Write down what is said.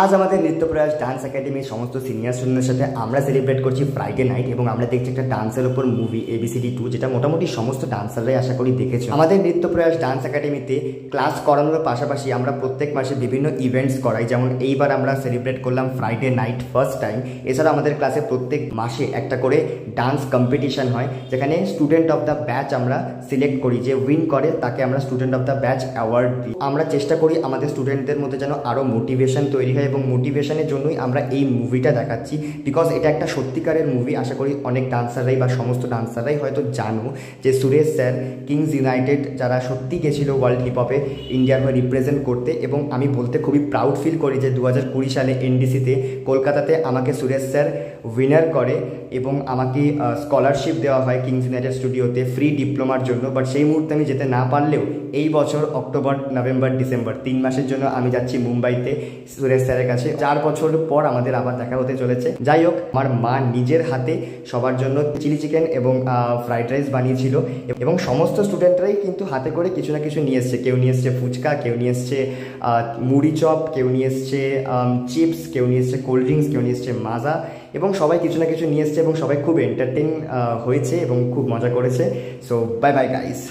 আজ আমাদের নৃত্যপ্রয়াস ডান্স একাডেমির সমস্ত সিনিয়র স্টুডেন্টের সাথে আমরা সেলিব্রেট করছি ফ্রাইডে নাইট এবং আমরা দেখছি একটা ডান্সের উপর মুভি ABCD 2, যেটা মোটামুটি সমস্ত ডান্সাররাই আশা করি দেখেছো। আমাদের নৃত্যপ্রয়াস ডান্স একাডেমিতে ক্লাস করানোর পাশাপাশি আমরা প্রত্যেক মাসে বিভিন্ন ইভেন্টস করাই, যেমন এইবার আমরা সেলিব্রেট করলাম ফ্রাইডে নাইট ফার্স্ট টাইম। এছাড়া আমাদের ক্লাসে প্রত্যেক মাসে একটা করে ডান্স কম্পিটিশন হয়, যেখানে স্টুডেন্ট অফ দ্য ব্যাচ আমরা সিলেক্ট করি, যে উইন করে তাকে আমরা student of the batch award দিই। আমরা চেষ্টা করি আমাদের স্টুডেন্টদের মধ্যে যেন আরও মোটিভেশন তৈরি হয় এবং মোটিভেশনের জন্যই আমরা এই মুভিটা দেখাচ্ছি, বিকজ এটা একটা সত্যিকারের মুভি। আশা করি অনেক ডান্সাররাই বা সমস্ত ডান্সাররাই হয়তো জানো যে সুরেশ স্যার কিংস ইউনাইটেড যারা সত্যি গেছিল ওয়ার্ল্ড হিপহপে ইন্ডিয়ার হয়ে রিপ্রেজেন্ট করতে, এবং আমি বলতে খুবই প্রাউড ফিল করি যে 2020 সালে NDCতে কলকাতাতে আমাকে সুরেশ স্যার উইনার করে এবং আমাকে স্কলারশিপ দেওয়া হয় কিংস ইউনাইটেড স্টুডিওতে ফ্রি ডিপ্লোমার জন্য। বাট সেই মুহূর্তে আমি যেতে না পারলেও এই বছর অক্টোবর, নভেম্বর, ডিসেম্বর 3 মাসের জন্য আমি যাচ্ছি মুম্বাইতে সুরেশ স্যারের কাছে। 4 বছর পর আমাদের আবার দেখা হতে চলেছে। যাই হোক, আমার মা নিজের হাতে সবার জন্য চিলি চিকেন এবং ফ্রাইড রাইস বানিয়েছিল এবং সমস্ত স্টুডেন্টরাই কিন্তু হাতে করে কিছু না কিছু নিয়ে এসছে। কেউ নিয়ে এসছে ফুচকা, কেউ নিয়ে এসছে মুড়ি চপ, কেউ নিয়ে এসছে চিপস, কেউ নিয়ে এসছে কোল্ড ড্রিঙ্কস, কেউ নিয়ে এসছে মাজা, এবং সবাই কিছু না কিছু নিয়ে এসছে এবং সবাই খুব এন্টারটেইন হয়েছে এবং খুব মজা করেছে। So bye bye guys.